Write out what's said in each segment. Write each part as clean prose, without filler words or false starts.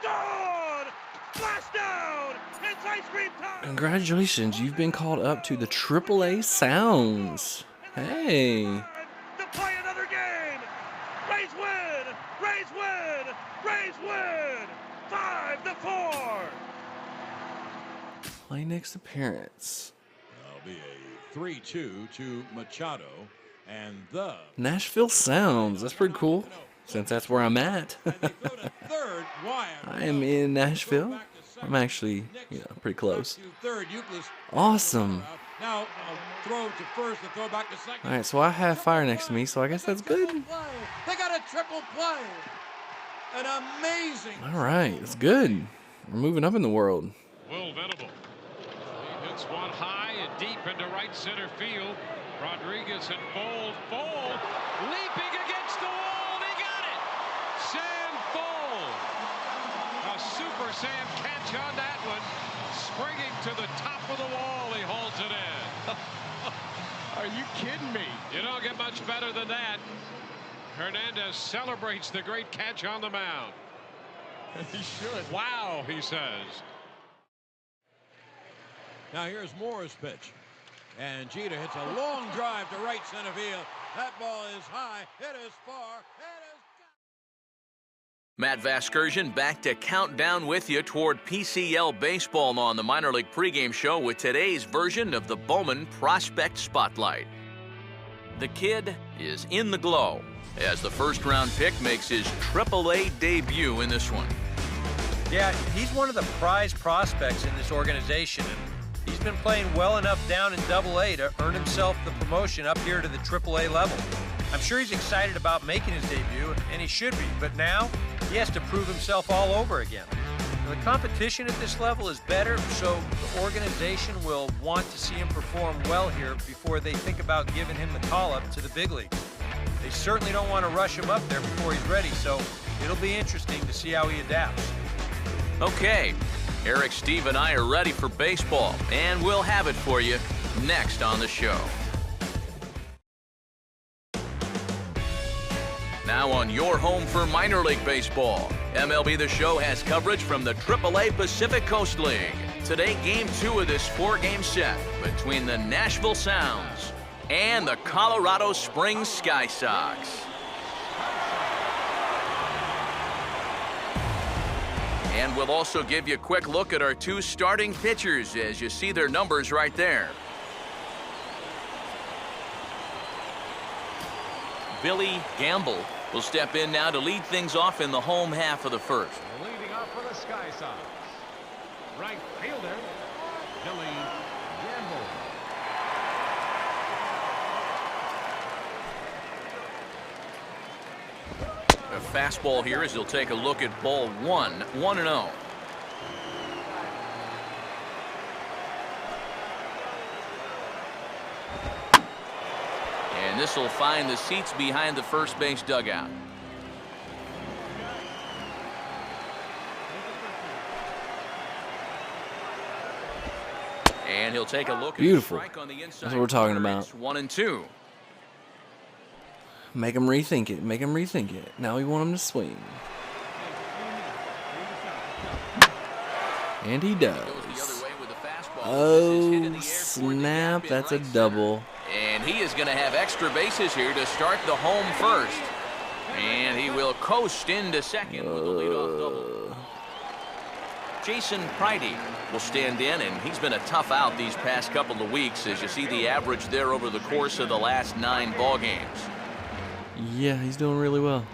Gone! Flash down! It's ice cream time! Congratulations, you've been called up to the AAA Sounds. Hey. To play another game! Rays win! Rays win! Rays win! 5-4! Play next appearance. That'll be a 3-2 to Machado and the Nashville Sounds. That's pretty cool, since that's where I'm at. I am in Nashville. I'm actually, pretty close. Awesome. Now throw to first and throw back to second. All right, so I have fire next to me, so I guess that's good. They got a triple play. An amazing. All right, it's good. We're moving up in the world. Will Venable. He hits one high and deep into right center field. Rodriguez and Fold leaping against the wall. He got it. Sam Fold. A Super Sam catch on that one. Springing to the top of the wall. He hauls it in. Are you kidding me? You don't get much better than that. Hernandez celebrates the great catch on the mound. He should. Wow, he says. Now here's Moore's pitch. And Jeter hits a long drive to right center field. That ball is high. It is far. It is. Matt Vasgersian back to count down with you toward PCL baseball on the minor league pregame show with today's version of the Bowman Prospect Spotlight. The kid is in the glow as the first-round pick makes his AAA debut in this one. Yeah, he's one of the prized prospects in this organization, and he's been playing well enough down in AA to earn himself the promotion up here to the AAA level. I'm sure he's excited about making his debut, and he should be, but now he has to prove himself all over again. The competition at this level is better, so the organization will want to see him perform well here before they think about giving him the call-up to the big leagues. They certainly don't want to rush him up there before he's ready, so it'll be interesting to see how he adapts. Okay, Eric, Steve, and I are ready for baseball, and we'll have it for you next on the show. Now on your home for minor league baseball, MLB The Show has coverage from the AAA Pacific Coast League. Today, Game 2 of this 4-game set between the Nashville Sounds and the Colorado Springs Sky Sox. And we'll also give you a quick look at our two starting pitchers as you see their numbers right there. Billy Gamble will step in now to lead things off in the home half of the first. Leading off for the Sky Sox, right fielder, Billy Gamble. A fastball here as he'll take a look at ball 1-0. And this will find the seats behind the first base dugout. And he'll take a look. Beautiful. At the strike on the inside. That's what we're talking about. It's 1-2. Make him rethink it. Make him rethink it. Now we want him to swing. And he does. Oh, snap. That's a double. And he is going to have extra bases here to start the home first. And he will coast into second with the leadoff double. Jason Pridey will stand in, and he's been a tough out these past couple of weeks as you see the average there over the course of the last 9 ball games. Yeah, he's doing really well.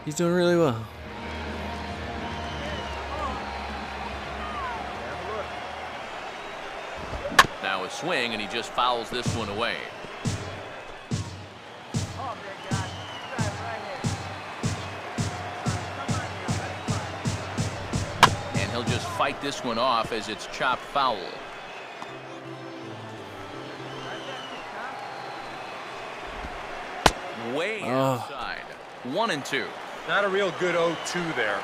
He's doing really well. Now a swing, and he just fouls this one away. And he'll just fight this one off as it's chopped foul. Way outside. 1-2. Not a real good 0-2 there.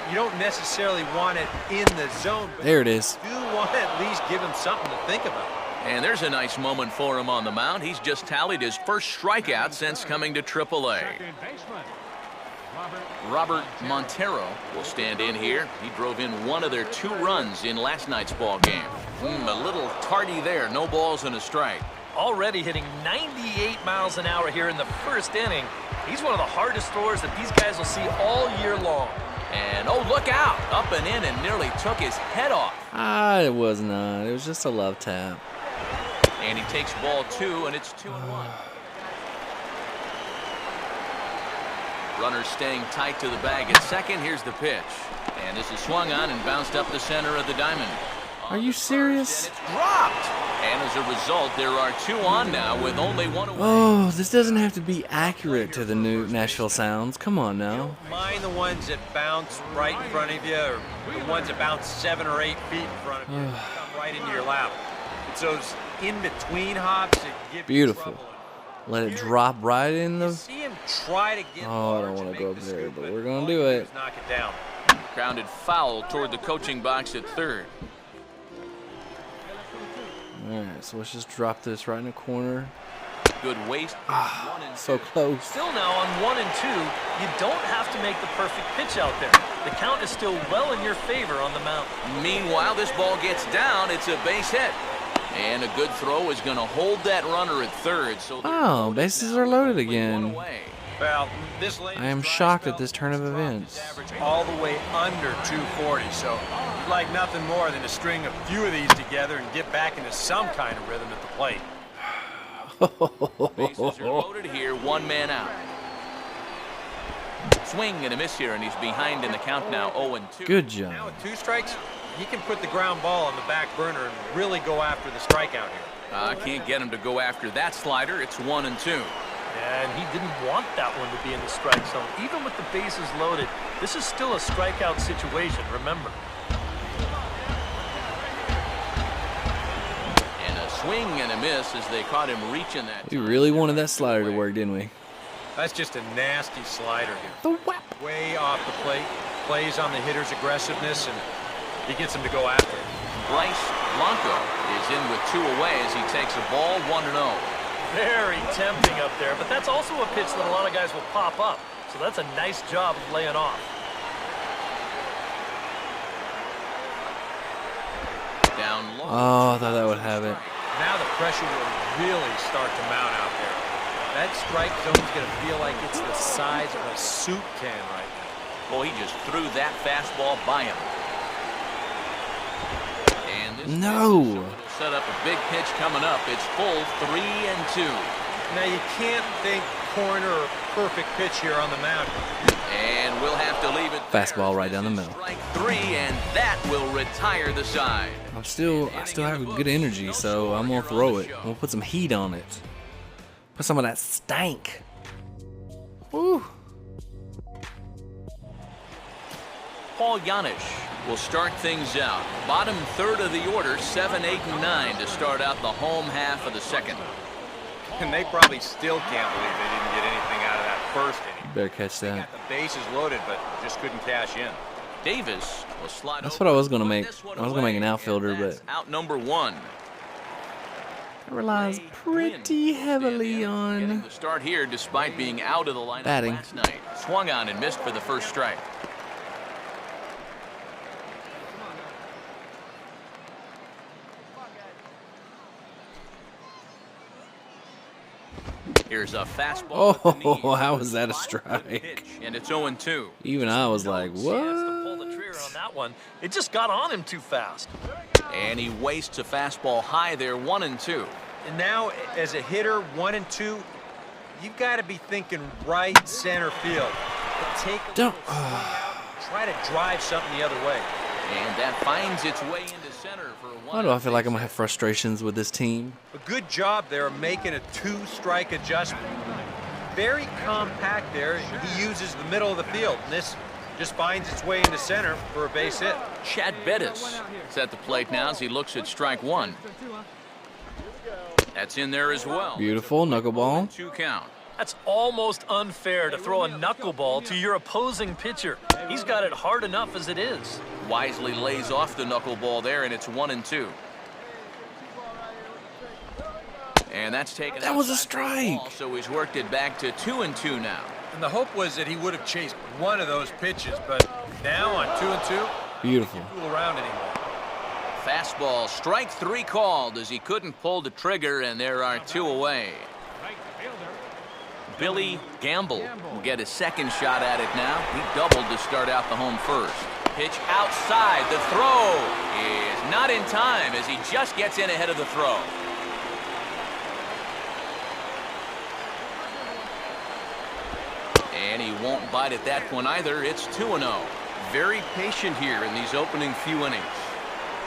You don't necessarily want it in the zone, but there it is. you do want to at least give him something to think about. And there's a nice moment for him on the mound. He's just tallied his first strikeout since coming to AAA. Robert Montero will stand in here. He drove in one of their 2 runs in last night's ball game. A little tardy there. No balls and a strike. Already hitting 98 miles an hour here in the first inning. He's one of the hardest throwers that these guys will see all year long. And oh, look out! Up and in and nearly took his head off. It was not. It was just a love tap. And he takes ball 2, and it's 2-1. Runner staying tight to the bag at second. Here's the pitch. And this is swung on and bounced up the center of the diamond. Are you serious? And it's dropped. And as a result, there are 2 on now with only 1 away. Oh, this doesn't have to be accurate to the new Nashville Sounds. Come on now. Mind the ones that bounce right in front of you, or the ones that bounce 7 or 8 feet in front of you, come right into your lap. It's those in-between hops that give Beautiful. you trouble. Let it drop right in the... See him try to get Oh, I don't want to go up there, but we're going to do it. Knock it down. Grounded foul toward the coaching box at third. All right, so let's just drop this right in the corner. Good waste. So close. Still now on 1 and 2, you don't have to make the perfect pitch out there. The count is still well in your favor on the mound. Meanwhile, this ball gets down. It's a base hit. And a good throw is going to hold that runner at third. So Oh, bases are loaded again. Well, this I am shocked at this turn of events. average all the way under 240, so you'd like nothing more than to string a few of these together and get back into some kind of rhythm at the plate. Bases are loaded here. 1 man out. Swing and a miss here, and he's behind in the count now. 0-2. Good Now job. with 2 strikes, you can put the ground ball on the back burner and really go after the strikeout here. I can't get him to go after that slider. It's 1-2. And he didn't want that one to be in the strike zone. Even with the bases loaded, this is still a strikeout situation, remember. And a swing and a miss as they caught him reaching that. We really wanted that slider to work, didn't we? That's just a nasty slider here. The whap. Way off the plate, plays on the hitter's aggressiveness, and he gets him to go after it. Bryce Blanco is in with 2 away as he takes a ball 1-0. Very tempting up there, but that's also a pitch that a lot of guys will pop up. So that's a nice job of laying off. Down low. Oh, I thought that would have it. Now the pressure will really start to mount out there. That strike zone's going to feel like it's the size of a soup can right now. Boy, he just threw that fastball by him. And this No. set up a big pitch coming up. It's full 3-2. Now you can't think corner or perfect pitch here on the mound. And we'll have to leave it there. Fastball right down the This is middle. Strike 3, and that will retire the side. I still have good energy, so I'm gonna throw it. I'm gonna put some heat on it. Put some of that stank. Woo. Paul Janisch will start things out. Bottom third of the order, 7, 8, and 9 to start out the home half of the second. And they probably still can't believe they didn't get anything out of that first inning. Better catch They that. got the bases loaded, but just couldn't cash in. Davis will slide That's over what I was gonna put make. this one I was gonna make an away, outfielder, and that's but out number 1. it relies pretty heavily Getting on the start here despite being out of the lineup batting. last night. Swung on and missed for the first strike. Here's a fastball. with the knees. Oh, how was that a Pitch, strike? and it's 0-2. Even I was like, Chance to pull the what? trigger on that one. It just got on him too fast. And he wastes a fastball high there, 1-2. And now, as a hitter, 1 and 2, you've got to be thinking right center field. But take a Don't. little swing out, try to drive something the other way. And that finds its way into center for a Why do I feel like I'm gonna have frustrations with this team? A good job there of making a 2-strike adjustment. Very compact there. He uses the middle of the field. And this just finds its way into center for a base hit. Chad Bettis is at the plate now as he looks at strike 1. That's in there as well. Beautiful knuckleball. 2 count. That's almost unfair to throw a knuckleball to your opposing pitcher. He's got it hard enough as it is. Wisely lays off the knuckleball there, and it's 1-2. And that's taken. That was a outside for strike. ball, so he's worked it back to 2-2 now. And the hope was that he would have chased one of those pitches, but now on 2-2, Beautiful. he can't fool around anymore. Fastball, strike 3 called as he couldn't pull the trigger, and there are 2 away. Right fielder. Billy Gamble will get a second shot at it now. He doubled to start out the home first. Pitch outside. The throw is not in time as he just gets in ahead of the throw. And he won't bite at that one either. It's 2-0. Very patient here in these opening few innings.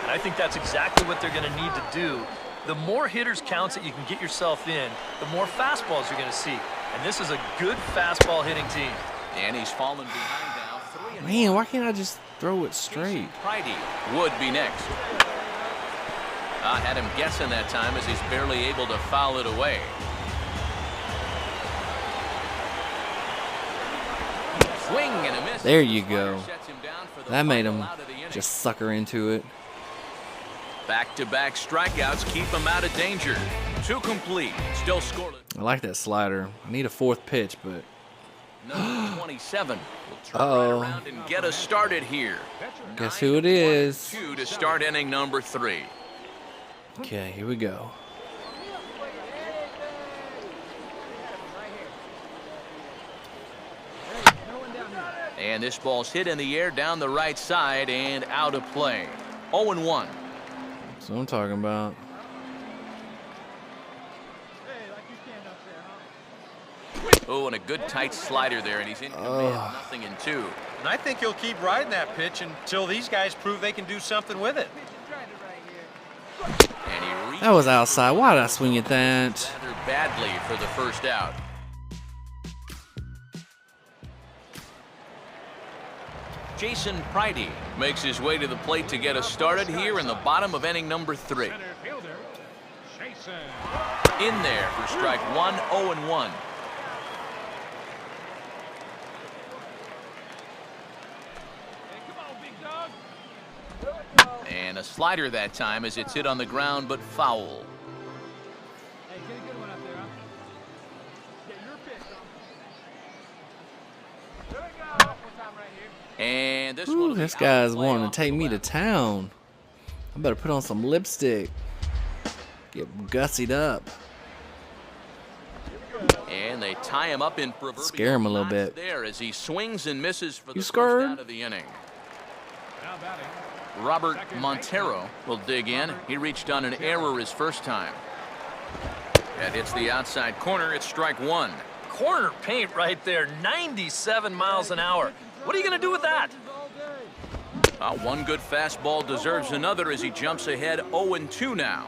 And I think that's exactly what they're going to need to do. The more hitters counts that you can get yourself in, the more fastballs you're going to see. And this is a good fastball hitting team. And he's fallen behind now. 3-0. Man, why can't I just throw it straight? Friday would be next. I had him guessing that time as he's barely able to foul it away. Swing and a miss. There you go. That made him just sucker into it. Back-to-back strikeouts keep him out of danger. 2 complete, still scoreless. I like that slider. I need a 4th pitch, but Number 27 will turn right around and get us started here. guess who it is? 2 to start inning number 3. Okay, here we go. And this ball's hit in the air down the right side and out of play. 0-1. That's what I'm talking about. Oh, and a good tight slider there, and he's in command. 0-2. And I think he'll keep riding that pitch until these guys prove they can do something with it. And he That was outside. Why did I swing at that? rather badly for the first out. Jason Pridey makes his way to the plate to get us started here in the bottom of inning number 3. Center fielder. Jason. In there for strike 1, 0-1. And a slider that time as it's hit on the ground but foul. Hey, get a good one up there, huh? Get your pitch, huh? There we go. One time right here. And this Ooh, one. this guy's wanting to take me to town. I better put on some lipstick. Get gussied up. And they tie him up in proverbial Scare him a little knots bit. there as he swings and misses for the first scared? out of the inning. Now batting. Robert Montero will dig in. He reached on an error his first time. That hits the outside corner. It's strike 1. Corner paint right there, 97 miles an hour. What are you going to do with that? One good fastball deserves another as he jumps ahead 0-2 now.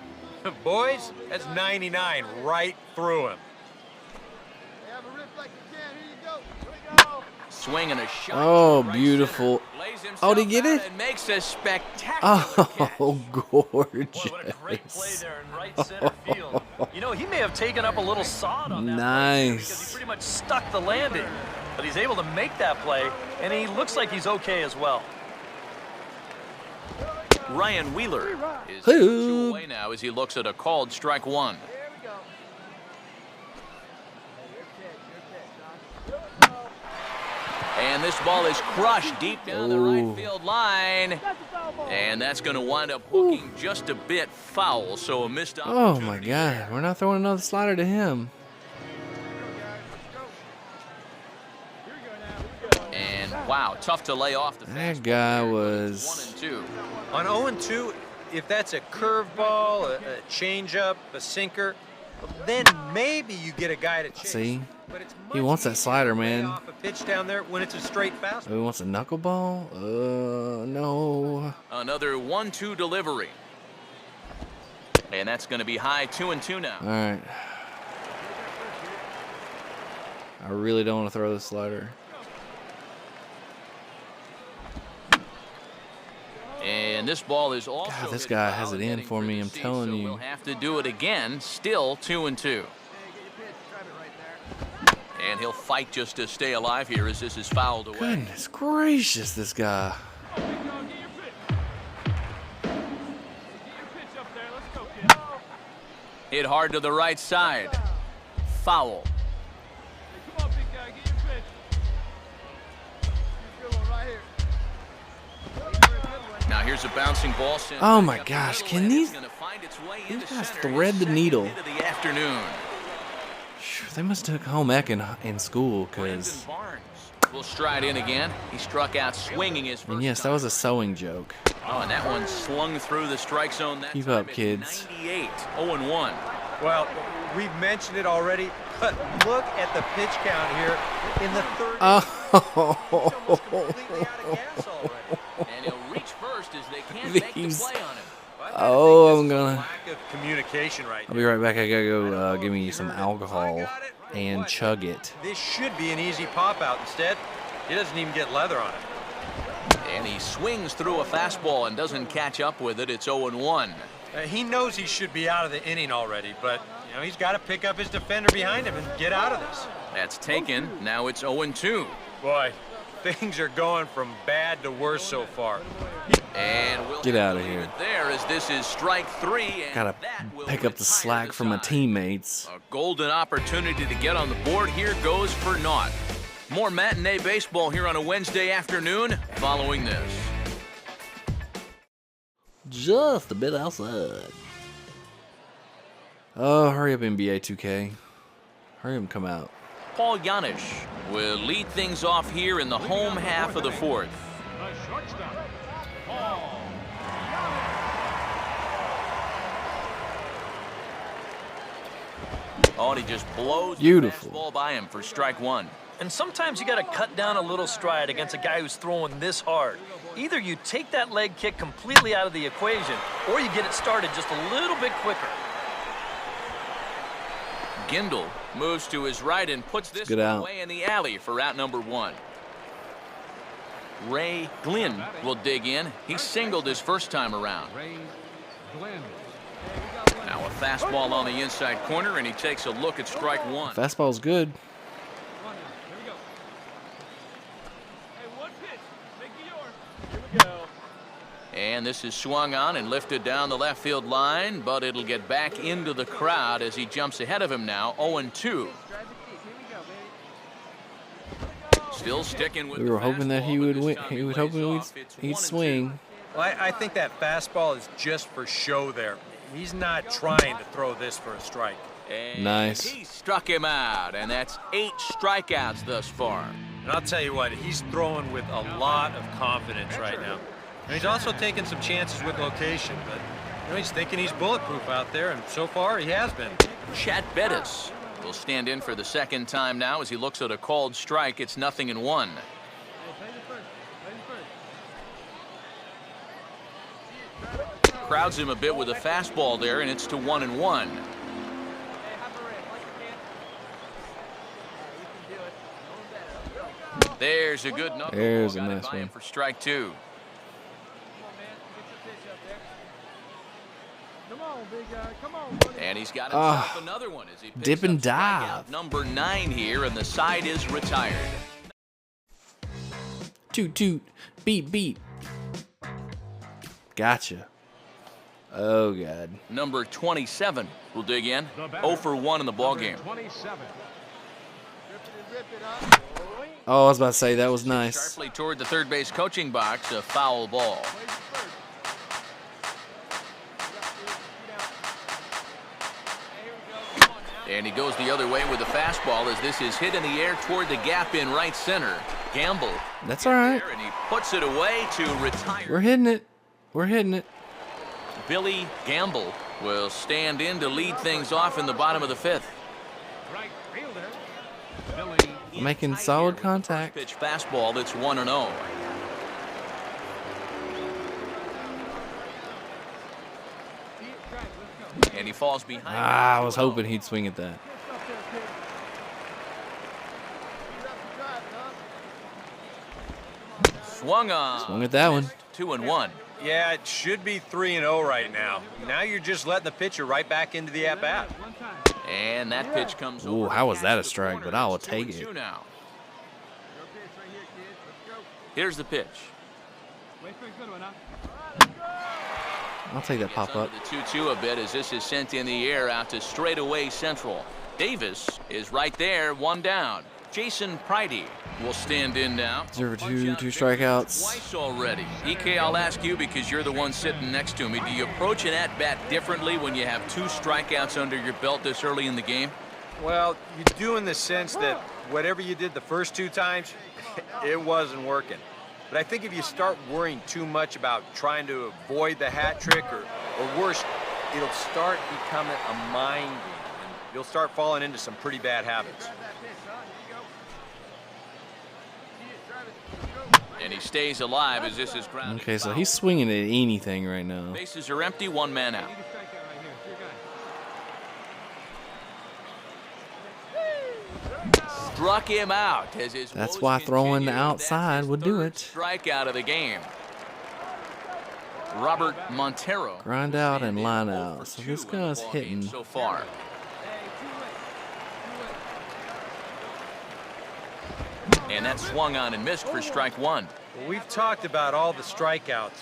Boys, that's 99 right through him. Hey, have a rip like you can. Here you go. Here we go. Swing and a shot. Oh, to right beautiful. center. Lays himself Oh, did he get out it? And makes a spectacular catch. Oh, Boy, what a great play gorgeous. there in right center field. You know, he may have taken up a little sod on that play because Nice. he pretty much stuck the landing. But he's able to make that play, and he looks like he's okay as well. Ryan Wheeler is Who? 2 away now as he looks at a called strike 1. Here we go. Hey, your pitch, huh? And this ball is crushed deep down the Ooh. right field line. That's a foul ball. And that's going to wind up hooking just a bit foul. So a missed opportunity. Oh, my God. We're not throwing another slider to him. And wow, tough to lay off the That fastball guy there, but was- it's 1-2. On 0-2, if that's a curveball, a changeup, a sinker, then maybe you get a guy to chase. See? But it's He much wants that easier slider, to lay man. off a pitch down there when it's a straight fastball. Oh, he wants a knuckleball? No. Another 1-2 delivery. And that's going to be high 2-2 now. All right. I really don't want to throw the slider. And this ball is also God, this hit guy foul has it and in heading for me, the I'm seat, telling so you. We'll have to do it again. Still 2-2. Hey, get your pitch. Drive it right there. And he'll fight just to stay alive here as this is fouled away. Goodness gracious, this guy. Get your pitch up there. Let's go, kid. Hit hard to the right side. Foul. Hey, come on, big guy. Get your pitch. Now here's a bouncing ball. Oh my gosh, can these guys thread the needle? The afternoon. They must have took home ec in school, because... Will stride in again. He struck out swinging his first. And yes, that was a sewing joke. Oh, and that one slung through the strike zone. That Keep up, kids. 98, 0-1. Well, we've mentioned it already, but look at the pitch count here in the third. And he'll reach first as they can't make the play on him. Oh, I'm gonna. Lack of communication right I'll be right back. I gotta go give me some alcohol and chug it. This should be an easy pop out. Instead, he doesn't even get leather on it. And he swings through a fastball and doesn't catch up with it. It's 0-1. He knows he should be out of the inning already, but he's got to pick up his defender behind him and get out of this. That's taken. Now it's 0-2. Boy, things are going from bad to worse so far. And we'll Get out of here. There, as this is strike 3. And Gotta pick up the slack from my teammates. A golden opportunity to get on the board here goes for naught. More matinee baseball here on a Wednesday afternoon following this. Just a bit outside. Oh, hurry up, NBA 2K. Hurry up and come out. Paul Janisch will lead things off here in the home half of the fourth. The shortstop, Paul. Oh, and he just blows Beautiful. the fastball by him for strike 1. And sometimes you got to cut down a little stride against a guy who's throwing this hard. Either you take that leg kick completely out of the equation, or you get it started just a little bit quicker. Gindel moves to his right and puts this Good one out. away in the alley for out number 1. Ray Glynn will dig in. He singled his first time around. Ray Glenn. Now a fastball on the inside corner, and he takes a look at strike 1. Fastball's good. Come on now. Here we go. Hey, one pitch. Make it yours. Here we go. And this is swung on and lifted down the left field line, but it'll get back into the crowd as he jumps ahead of him now, 0-2. Still sticking with We were hoping that he would win. He would hoping he'd swing. Well, I think that fastball is just for show there. He's not trying to throw this for a strike. And Nice. He struck him out, and that's 8 strikeouts thus far. And I'll tell you what, he's throwing with a lot of confidence right now. And he's also taking some chances with location, but he's thinking he's bulletproof out there, and so far he has been. Chat Bettis will stand in for the second time now as he looks at a called strike. It's 0-1. Crowds him a bit with a fastball there, and it's to 1-1. There's a good knuckleball. There's a Got it nice by him one. for strike 2. Come on, big guy. Come on. And he's got himself another one as he picks Dip and up strikeout dive. number 9 here, and the side is retired. Toot toot. Beat beat. Gotcha. Oh god. Number 27 will dig in. 0 for 1 in the ballgame. 27. Oh, I was about to say that was nice. Sharply toward the third base coaching box, a foul ball. And he goes the other way with the fastball as this is hit in the air toward the gap in right center. Gamble. That's all right. And he puts it away to retire. We're hitting it. We're hitting it. Billy Gamble will stand in to lead things off in the bottom of the 5th. Right fielder, Billy. Making solid contact. Pitch fastball that's 1-0. And he falls behind. I was hoping he'd swing at that. Swung on. Swung at that one. 2-1. Yeah, it should be 3-0 right now. Now you're just letting the pitcher right back into the at-bat. And that pitch comes Ooh, over. how was that a the strike? corner. But I will It's take 2-2 it. now. Here's the pitch. Wait for a good one, huh? I'll take that pop up. The 2-2 a bit as this is sent in the air out to straightaway central. Davis is right there, 1 down. Jason Pridey will stand in now. 0-2, 2 strikeouts. Twice already. EK, I'll ask you because you're the one sitting next to me. Do you approach an at-bat differently when you have 2 strikeouts under your belt this early in the game? Well, you do in the sense that whatever you did the first 2 times, it wasn't working. But I think if you start worrying too much about trying to avoid the hat trick or worse, it'll start becoming a mind game. And you'll start falling into some pretty bad habits. And he stays alive as this is grounded. Okay, so he's swinging at anything right now. Bases are empty, 1 man out. Struck him out as his That's why throwing outside would do it. Strikeout of the game. Robert Montero. Grind out and line out. So this guy's hitting. So far. And that swung on and missed for strike 1. Well, we've talked about all the strikeouts.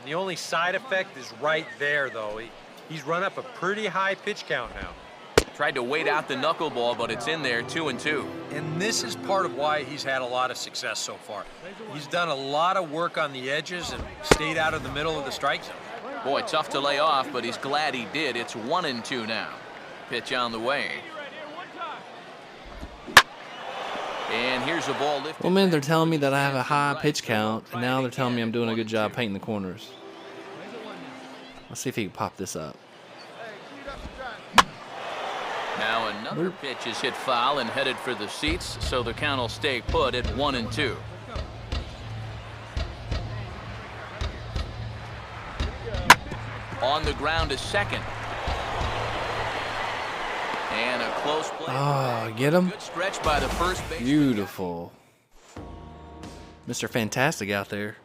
The only side effect is right there, though. He's run up a pretty high pitch count now. Tried to wait out the knuckleball, but it's in there, 2-2. And this is part of why he's had a lot of success so far. He's done a lot of work on the edges and stayed out of the middle of the strike zone. Boy, tough to lay off, but he's glad he did. It's 1-2 now. Pitch on the way. And here's a ball lifted. Well, man, they're telling me that I have a high pitch count, and now they're telling me I'm doing a good job painting the corners. Let's see if he can pop this up. Now another pitch is hit foul and headed for the seats, so the count will stay put at 1-2. On the ground is second. And a close play. Oh, get him. Good stretch by the first base. Beautiful. Mr. Fantastic out there.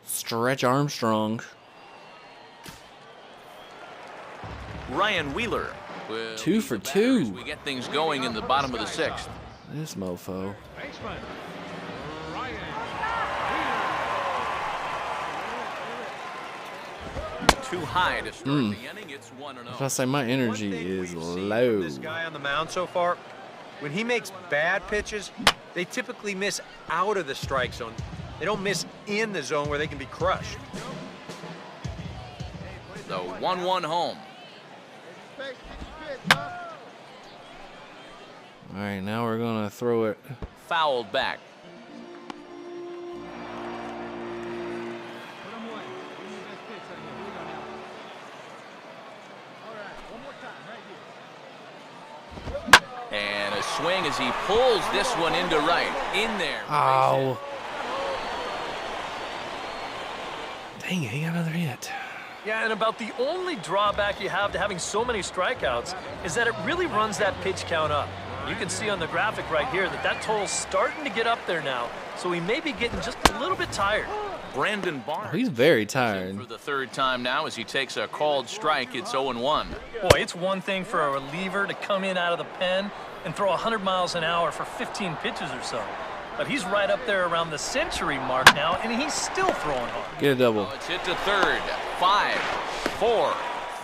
Stretch Armstrong. Ryan Wheeler. 2 for 2. We get things going in the bottom of the 6th. This mofo. Baseman, Ryan. Too high to start the inning. It's 1-0. If I say my energy is low. This guy on the mound so far, when he makes bad pitches, they typically miss out of the strike zone. They don't miss in the zone where they can be crushed. The 1-1 home. All right, now we're going to throw it. Fouled back. And a swing as he pulls this one into right. In there. Oh. Dang it, he got another hit. Yeah, and about the only drawback you have to having so many strikeouts is that it really runs that pitch count up. You can see on the graphic right here that total's starting to get up there now, so he may be getting just a little bit tired. Brandon Barnes. Oh, he's very tired. For the 3rd time now as he takes a called strike, it's 0-1. Boy, it's one thing for a reliever to come in out of the pen and throw 100 miles an hour for 15 pitches or so. But he's right up there around the century mark now, and he's still throwing hard. Get a double. Oh, it's hit to 3rd. 5, 4.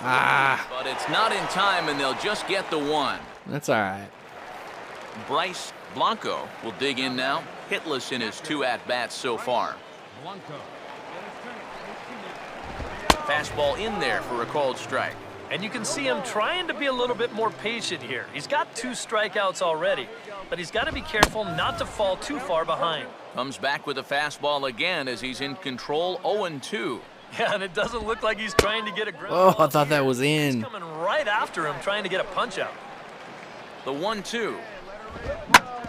Ah. But it's not in time, and they'll just get the 1. That's all right. Bryce Blanco will dig in now. Hitless in his 2 at-bats so far. Fastball in there for a called strike. And you can see him trying to be a little bit more patient here. He's got 2 strikeouts already, but he's got to be careful not to fall too far behind. Comes back with a fastball again as he's in control, 0-2. Yeah, and it doesn't look like he's trying to get a ground. Oh, I thought that was in. He's coming right after him, trying to get a punch out. The 1-2.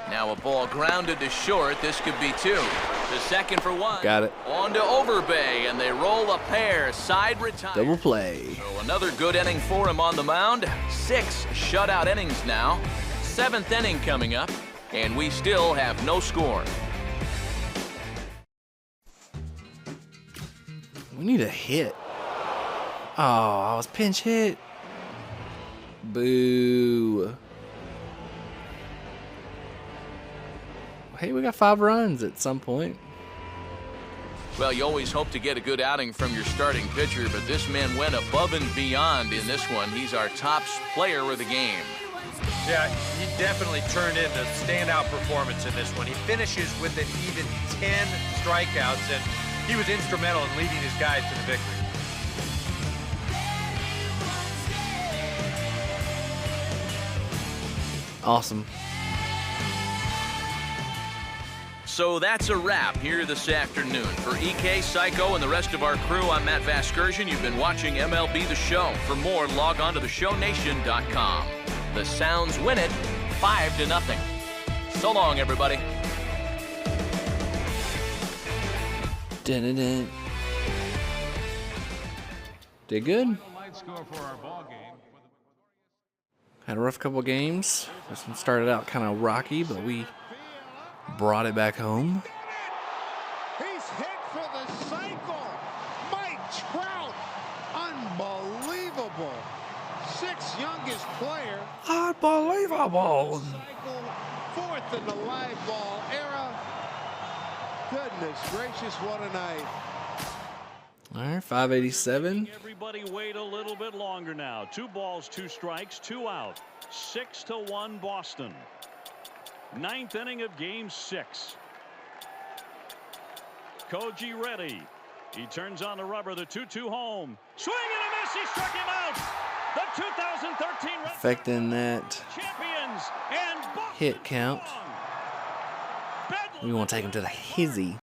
Now a ball grounded to short. This could be 2. The second for 1. Got it. On to Overbay, and they roll a pair. Side retire. Double play. So another good inning for him on the mound. 6 shutout innings now. 7th inning coming up, and we still have no score. We need a hit. Oh, I was pinch hit. Boo. Hey, we got 5 runs at some point. Well, you always hope to get a good outing from your starting pitcher, but this man went above and beyond in this one. He's our top player of the game. Yeah, he definitely turned in a standout performance in this one. He finishes with an even 10 strikeouts, and he was instrumental in leading his guys to the victory. Awesome. So that's a wrap here this afternoon. For EK, Psycho, and the rest of our crew, I'm Matt Vasgersian. You've been watching MLB The Show. For more, log on to theshownation.com. The Sounds win it 5-0. So long, everybody. Dun-dun-dun. Did good. Had a rough couple of games. This one started out kind of rocky, but we brought it back home. He's hit for the cycle. Mike Trout. Unbelievable. Sixth youngest player. Unbelievable. Cycle, fourth in the live ball era. Goodness gracious, what a night. All right, 587. Everybody wait a little bit longer now. 2 balls, 2 strikes, 2 out. 6-1 Boston. 9th inning of game 6. Koji ready. He turns on the rubber. The 2-2 home. Swing and a miss. He struck him out. The 2013 Affecting that champions and hit count. We want to take him to the hizzy.